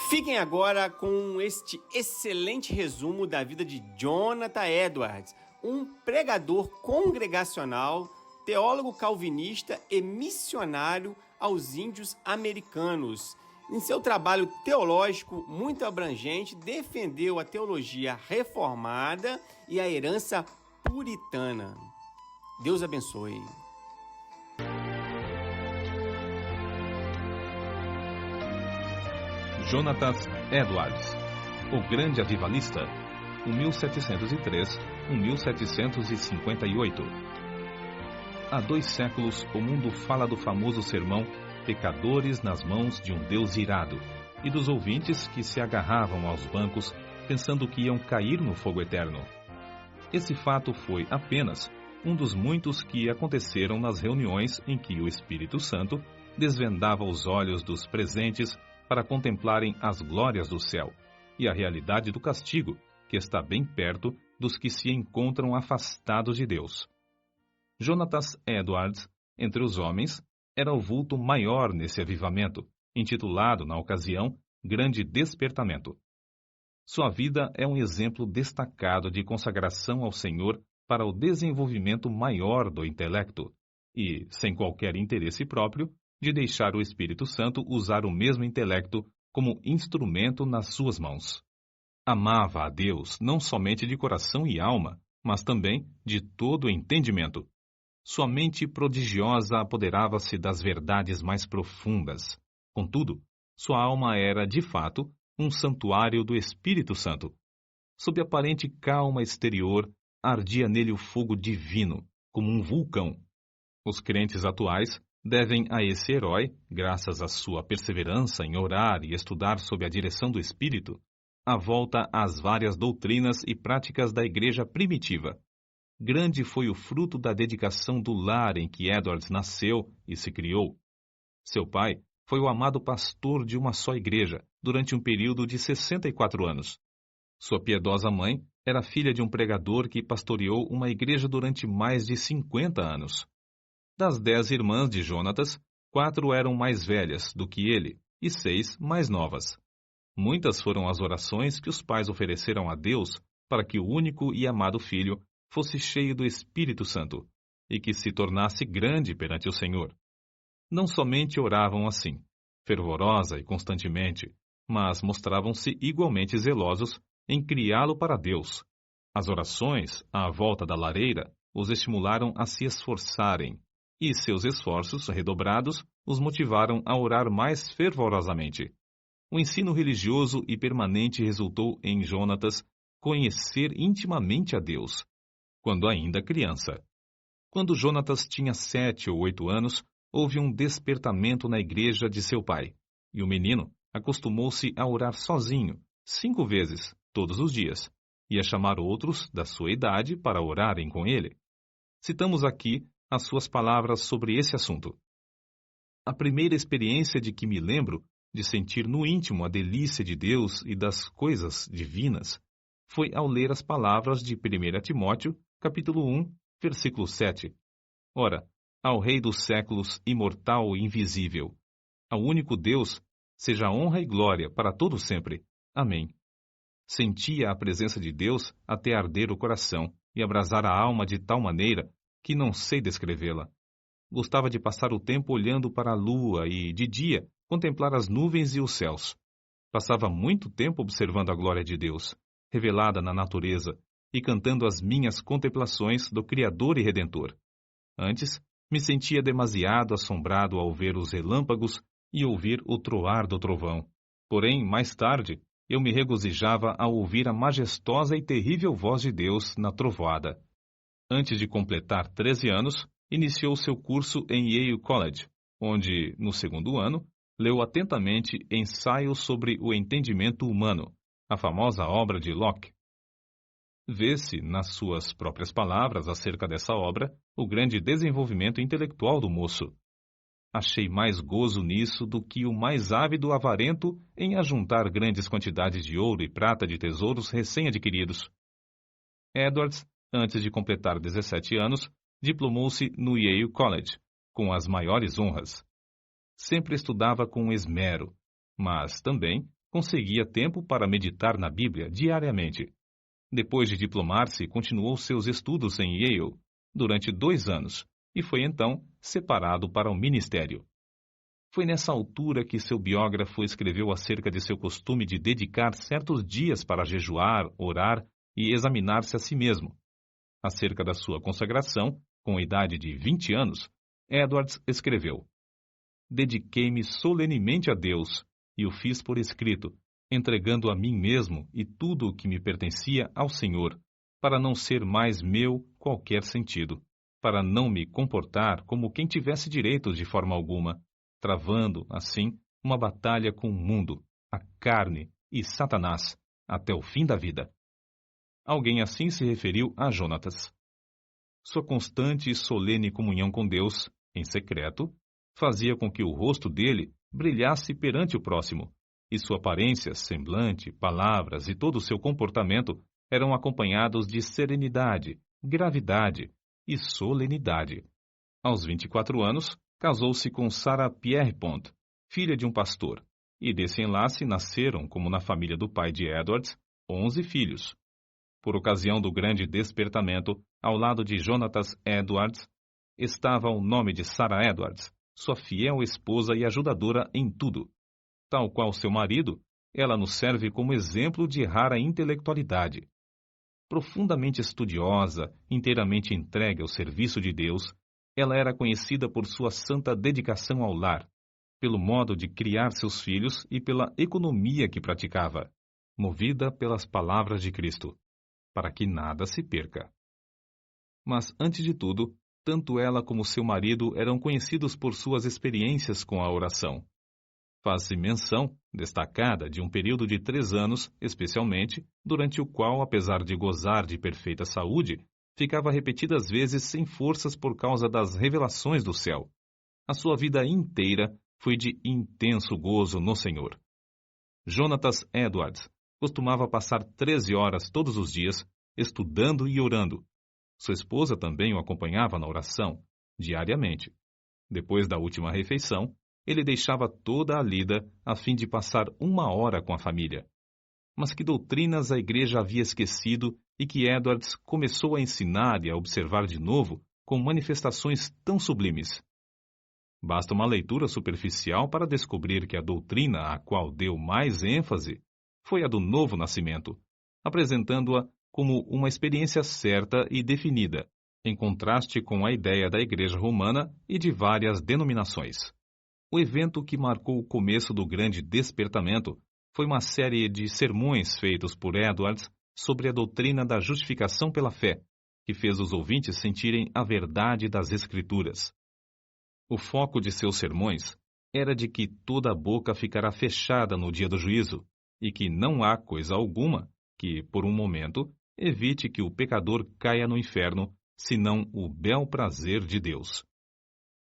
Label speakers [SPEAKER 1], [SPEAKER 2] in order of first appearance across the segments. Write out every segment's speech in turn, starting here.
[SPEAKER 1] Fiquem agora com este excelente resumo da vida de Jonathan Edwards, um pregador congregacional, teólogo calvinista e missionário aos índios americanos. Em seu trabalho teológico muito abrangente, defendeu a teologia reformada e a herança puritana. Deus abençoe.
[SPEAKER 2] Jonathan Edwards, o grande avivalista, 1703-1758. Há 2 séculos, o mundo fala do famoso sermão Pecadores nas mãos de um Deus irado, e dos ouvintes que se agarravam aos bancos, pensando que iam cair no fogo eterno. Esse fato foi apenas um dos muitos que aconteceram nas reuniões em que o Espírito Santo desvendava os olhos dos presentes para contemplarem as glórias do céu e a realidade do castigo, que está bem perto dos que se encontram afastados de Deus. Jonathan Edwards, entre os homens, era o vulto maior nesse avivamento, intitulado, na ocasião, Grande Despertamento. Sua vida é um exemplo destacado de consagração ao Senhor para o desenvolvimento maior do intelecto e, sem qualquer interesse próprio, de deixar o Espírito Santo usar o mesmo intelecto como instrumento nas suas mãos. Amava a Deus não somente de coração e alma, mas também de todo o entendimento. Sua mente prodigiosa apoderava-se das verdades mais profundas. Contudo, sua alma era, de fato, um santuário do Espírito Santo. Sob aparente calma exterior, ardia nele o fogo divino, como um vulcão. Os crentes atuais devem a esse herói, graças à sua perseverança em orar e estudar sob a direção do Espírito, a volta às várias doutrinas e práticas da igreja primitiva. Grande foi o fruto da dedicação do lar em que Edwards nasceu e se criou. Seu pai foi o amado pastor de uma só igreja durante um período de 64 anos. Sua piedosa mãe era filha de um pregador que pastoreou uma igreja durante mais de 50 anos. Das 10 irmãs de Jonatas, 4 eram mais velhas do que ele e 6 mais novas. Muitas foram as orações que os pais ofereceram a Deus para que o único e amado filho fosse cheio do Espírito Santo e que se tornasse grande perante o Senhor. Não somente oravam assim, fervorosa e constantemente, mas mostravam-se igualmente zelosos em criá-lo para Deus. As orações, à volta da lareira, os estimularam a se esforçarem, e seus esforços redobrados os motivaram a orar mais fervorosamente. O ensino religioso e permanente resultou em Jonatas conhecer intimamente a Deus, quando ainda criança. Quando Jonatas tinha 7 ou 8 anos, houve um despertamento na igreja de seu pai, e o menino acostumou-se a orar sozinho, 5 vezes, todos os dias, e a chamar outros da sua idade para orarem com ele. Citamos aqui as suas palavras sobre esse assunto. A primeira experiência de que me lembro de sentir no íntimo a delícia de Deus e das coisas divinas foi ao ler as palavras de 1 Timóteo, capítulo 1, versículo 7. Ora, ao Rei dos séculos, imortal e invisível, ao único Deus, seja honra e glória para todo sempre. Amém. Sentia a presença de Deus até arder o coração e abrasar a alma de tal maneira que não sei descrevê-la. Gostava de passar o tempo olhando para a lua e, de dia, contemplar as nuvens e os céus. Passava muito tempo observando a glória de Deus, revelada na natureza, e cantando as minhas contemplações do Criador e Redentor. Antes, me sentia demasiado assombrado ao ver os relâmpagos e ouvir o troar do trovão. Porém, mais tarde, eu me regozijava ao ouvir a majestosa e terrível voz de Deus na trovoada. Antes de completar 13 anos, iniciou seu curso em Yale College, onde, no 2º ano, leu atentamente Ensaios sobre o Entendimento Humano, a famosa obra de Locke. Vê-se, nas suas próprias palavras acerca dessa obra, o grande desenvolvimento intelectual do moço. Achei mais gozo nisso do que o mais ávido avarento em ajuntar grandes quantidades de ouro e prata de tesouros recém-adquiridos. Edwards, antes de completar 17 anos, diplomou-se no Yale College, com as maiores honras. Sempre estudava com esmero, mas também conseguia tempo para meditar na Bíblia diariamente. Depois de diplomar-se, continuou seus estudos em Yale durante 2 anos e foi então separado para o ministério. Foi nessa altura que seu biógrafo escreveu acerca de seu costume de dedicar certos dias para jejuar, orar e examinar-se a si mesmo. Acerca da sua consagração, com a idade de 20 anos, Edwards escreveu: "Dediquei-me solenemente a Deus e o fiz por escrito, entregando a mim mesmo e tudo o que me pertencia ao Senhor, para não ser mais meu qualquer sentido, para não me comportar como quem tivesse direitos de forma alguma, travando, assim, uma batalha com o mundo, a carne e Satanás, até o fim da vida." Alguém assim se referiu a Jonatas. Sua constante e solene comunhão com Deus, em secreto, fazia com que o rosto dele brilhasse perante o próximo, e sua aparência, semblante, palavras e todo o seu comportamento eram acompanhados de serenidade, gravidade e solenidade. Aos 24 anos, casou-se com Sarah Pierrepont, filha de um pastor, e desse enlace nasceram, como na família do pai de Edwards, 11 filhos. Por ocasião do grande despertamento, ao lado de Jonatas Edwards, estava o nome de Sarah Edwards, sua fiel esposa e ajudadora em tudo. Tal qual seu marido, ela nos serve como exemplo de rara intelectualidade. Profundamente estudiosa, inteiramente entregue ao serviço de Deus, ela era conhecida por sua santa dedicação ao lar, pelo modo de criar seus filhos e pela economia que praticava, movida pelas palavras de Cristo, para que nada se perca. Mas, antes de tudo, tanto ela como seu marido eram conhecidos por suas experiências com a oração. Faz-se menção, destacada, de um período de 3 anos, especialmente, durante o qual, apesar de gozar de perfeita saúde, ficava repetidas vezes sem forças por causa das revelações do céu. A sua vida inteira foi de intenso gozo no Senhor. Jonatas Edwards costumava passar 13 horas todos os dias, estudando e orando. Sua esposa também o acompanhava na oração, diariamente. Depois da última refeição, ele deixava toda a lida a fim de passar 1 hora com a família. Mas que doutrinas a igreja havia esquecido e que Edwards começou a ensinar e a observar de novo com manifestações tão sublimes? Basta uma leitura superficial para descobrir que a doutrina a qual deu mais ênfase foi a do novo nascimento, apresentando-a como uma experiência certa e definida, em contraste com a ideia da Igreja Romana e de várias denominações. O evento que marcou o começo do grande despertamento foi uma série de sermões feitos por Edwards sobre a doutrina da justificação pela fé, que fez os ouvintes sentirem a verdade das Escrituras. O foco de seus sermões era de que toda a boca ficará fechada no dia do juízo, e que não há coisa alguma que, por um momento, evite que o pecador caia no inferno, senão o bel prazer de Deus.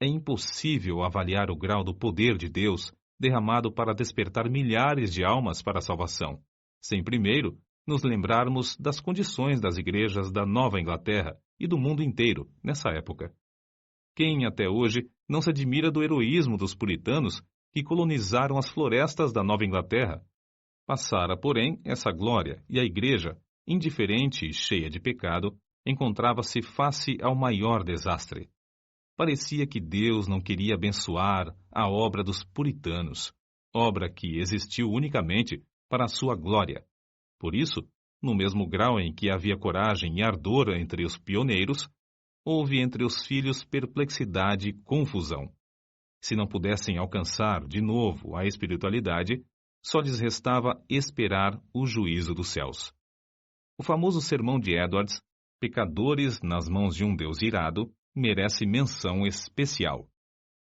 [SPEAKER 2] É impossível avaliar o grau do poder de Deus derramado para despertar milhares de almas para a salvação, sem primeiro nos lembrarmos das condições das igrejas da Nova Inglaterra e do mundo inteiro nessa época. Quem até hoje não se admira do heroísmo dos puritanos que colonizaram as florestas da Nova Inglaterra? Passara, porém, essa glória e a igreja, indiferente e cheia de pecado, encontrava-se face ao maior desastre. Parecia que Deus não queria abençoar a obra dos puritanos, obra que existiu unicamente para a sua glória. Por isso, no mesmo grau em que havia coragem e ardor entre os pioneiros, houve entre os filhos perplexidade e confusão. Se não pudessem alcançar de novo a espiritualidade, só lhes restava esperar o juízo dos céus. O famoso sermão de Edwards, Pecadores nas mãos de um Deus irado, merece menção especial.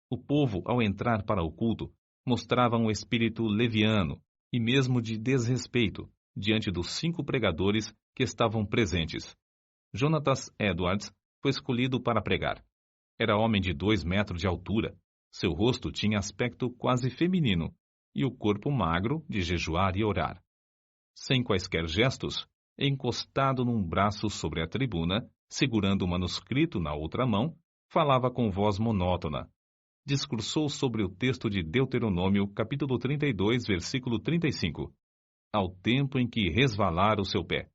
[SPEAKER 2] O povo, ao entrar para o culto, mostrava um espírito leviano e mesmo de desrespeito diante dos 5 pregadores que estavam presentes. Jonatas Edwards foi escolhido para pregar. Era homem de 2 metros de altura, seu rosto tinha aspecto quase feminino e o corpo magro de jejuar e orar. Sem quaisquer gestos, encostado num braço sobre a tribuna, segurando o manuscrito na outra mão, falava com voz monótona. discursou sobre o texto de Deuteronômio, capítulo 32, versículo 35, ao tempo em que resvalar o seu pé.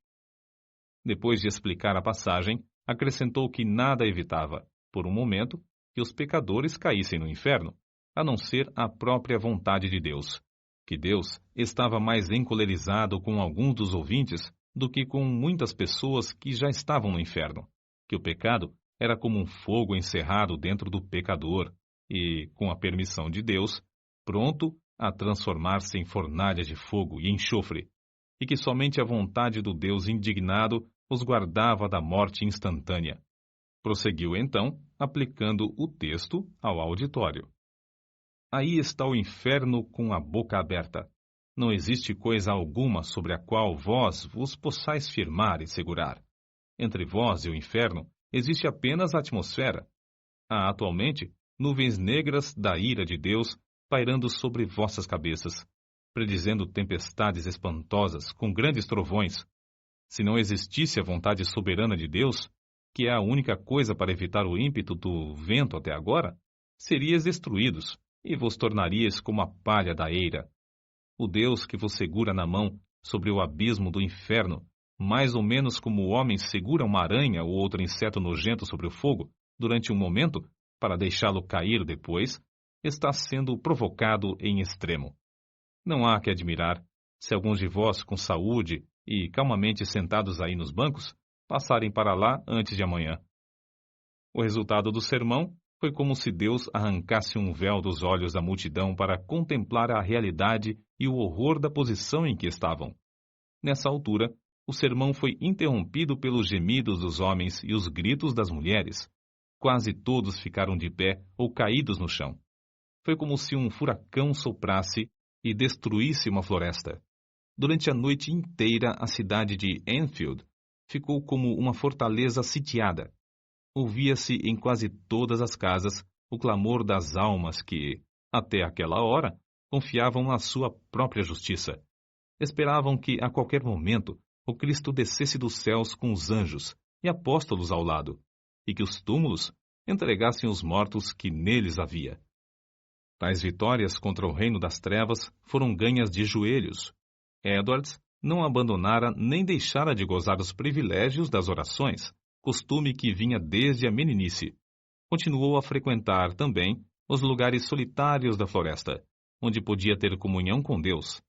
[SPEAKER 2] Depois de explicar a passagem, acrescentou que nada evitava, por um momento, que os pecadores caíssem no inferno, a não ser a própria vontade de Deus, que Deus estava mais encolerizado com alguns dos ouvintes do que com muitas pessoas que já estavam no inferno, que o pecado era como um fogo encerrado dentro do pecador e, com a permissão de Deus, pronto a transformar-se em fornalha de fogo e enxofre, e que somente a vontade do Deus indignado os guardava da morte instantânea. Prosseguiu então, aplicando o texto ao auditório. Aí está o inferno com a boca aberta. Não existe coisa alguma sobre a qual vós vos possais firmar e segurar. Entre vós e o inferno existe apenas a atmosfera. Há atualmente nuvens negras da ira de Deus pairando sobre vossas cabeças, predizendo tempestades espantosas com grandes trovões. Se não existisse a vontade soberana de Deus, que é a única coisa para evitar o ímpeto do vento até agora, seríeis destruídos e vos tornaríeis como a palha da eira. O Deus que vos segura na mão sobre o abismo do inferno, mais ou menos como o homem segura uma aranha ou outro inseto nojento sobre o fogo, durante um momento, para deixá-lo cair depois, está sendo provocado em extremo. Não há que admirar se alguns de vós com saúde e calmamente sentados aí nos bancos, passarem para lá antes de amanhã. O resultado do sermão foi como se Deus arrancasse um véu dos olhos da multidão para contemplar a realidade e o horror da posição em que estavam. Nessa altura, o sermão foi interrompido pelos gemidos dos homens e os gritos das mulheres. Quase todos ficaram de pé ou caídos no chão. Foi como se um furacão soprasse e destruísse uma floresta. Durante a noite inteira, a cidade de Enfield ficou como uma fortaleza sitiada. Ouvia-se em quase todas as casas o clamor das almas que, até aquela hora, confiavam na sua própria justiça. Esperavam que, a qualquer momento, o Cristo descesse dos céus com os anjos e apóstolos ao lado, e que os túmulos entregassem os mortos que neles havia. Tais vitórias contra o reino das trevas foram ganhas de joelhos. Edwards não abandonara nem deixara de gozar os privilégios das orações, costume que vinha desde a meninice. Continuou a frequentar também os lugares solitários da floresta, onde podia ter comunhão com Deus.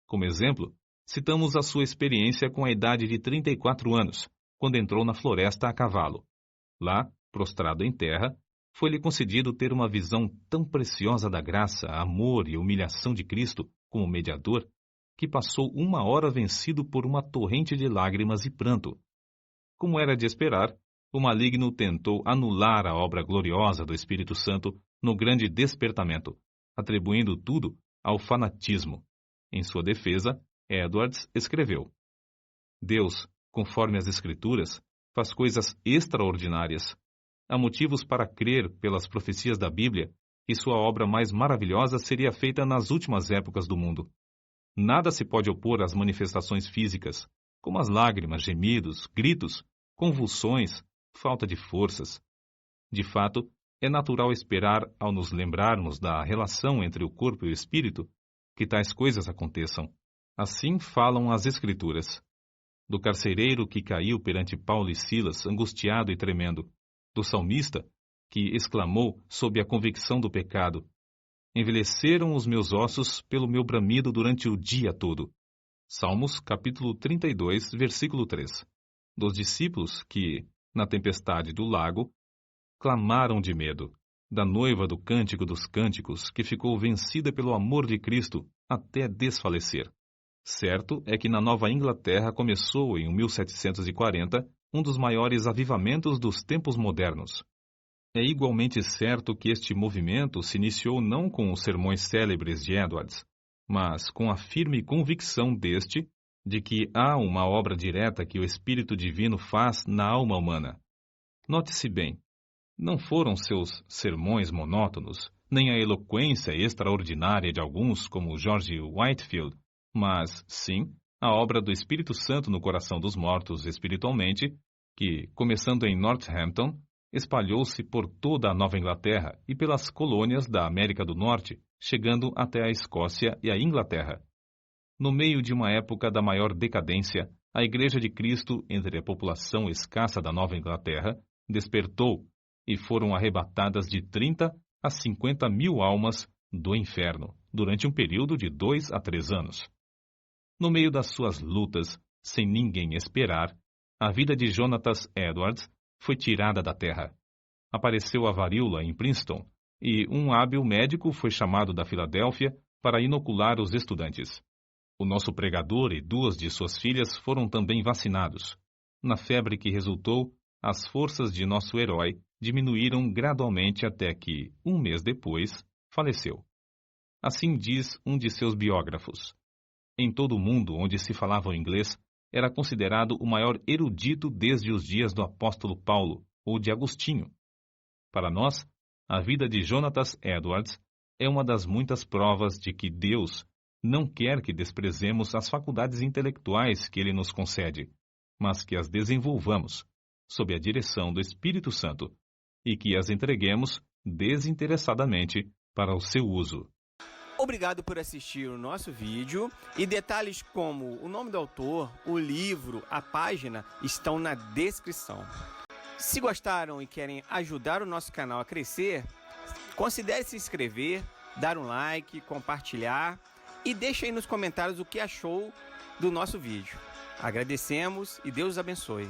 [SPEAKER 2] Como exemplo, citamos a sua experiência com a idade de 34 anos, quando entrou na floresta a cavalo. Lá, prostrado em terra, foi-lhe concedido ter uma visão tão preciosa da graça, amor e humilhação de Cristo como mediador, que passou 1 hora vencido por uma torrente de lágrimas e pranto. Como era de esperar, o maligno tentou anular a obra gloriosa do Espírito Santo no grande despertamento, atribuindo tudo ao fanatismo. Em sua defesa, Edwards escreveu: Deus, conforme as Escrituras, faz coisas extraordinárias. Há motivos para crer, pelas profecias da Bíblia, que sua obra mais maravilhosa seria feita nas últimas épocas do mundo. Nada se pode opor às manifestações físicas, como as lágrimas, gemidos, gritos, convulsões, falta de forças. De fato, é natural esperar, ao nos lembrarmos da relação entre o corpo e o espírito, que tais coisas aconteçam. Assim falam as Escrituras. Do carcereiro que caiu perante Paulo e Silas, angustiado e tremendo. Do salmista, que exclamou sob a convicção do pecado: envelheceram os meus ossos pelo meu bramido durante o dia todo. Salmos, capítulo 32, versículo 3. Dos discípulos que, na tempestade do lago, clamaram de medo. Da noiva do Cântico dos Cânticos, que ficou vencida pelo amor de Cristo até desfalecer. Certo é que na Nova Inglaterra começou, em 1740, um dos maiores avivamentos dos tempos modernos. É igualmente certo que este movimento se iniciou não com os sermões célebres de Edwards, mas com a firme convicção deste de que há uma obra direta que o Espírito Divino faz na alma humana. Note-se bem, não foram seus sermões monótonos, nem a eloquência extraordinária de alguns como George Whitefield, mas, sim, a obra do Espírito Santo no coração dos mortos espiritualmente, que, começando em Northampton, espalhou-se por toda a Nova Inglaterra e pelas colônias da América do Norte, chegando até a Escócia e a Inglaterra. No meio de uma época da maior decadência, a Igreja de Cristo, entre a população escassa da Nova Inglaterra, despertou e foram arrebatadas de 30 a 50 mil almas do inferno, durante um período de 2 a 3 anos. No meio das suas lutas, sem ninguém esperar, a vida de Jonatas Edwards foi tirada da terra. Apareceu a varíola em Princeton e um hábil médico foi chamado da Filadélfia para inocular os estudantes. O nosso pregador e 2 de suas filhas foram também vacinados. Na febre que resultou, as forças de nosso herói diminuíram gradualmente até que, um mês depois, faleceu. Assim diz um de seus biógrafos. Em todo o mundo onde se falava o inglês, era considerado o maior erudito desde os dias do apóstolo Paulo ou de Agostinho. Para nós, a vida de Jonatas Edwards é uma das muitas provas de que Deus não quer que desprezemos as faculdades intelectuais que Ele nos concede, mas que as desenvolvamos, sob a direção do Espírito Santo, e que as entreguemos desinteressadamente para o seu uso.
[SPEAKER 1] Obrigado por assistir o nosso vídeo, e detalhes como o nome do autor, o livro, a página estão na descrição. Se gostaram e querem ajudar o nosso canal a crescer, considere se inscrever, dar um like, compartilhar e deixe aí nos comentários o que achou do nosso vídeo. Agradecemos e Deus abençoe.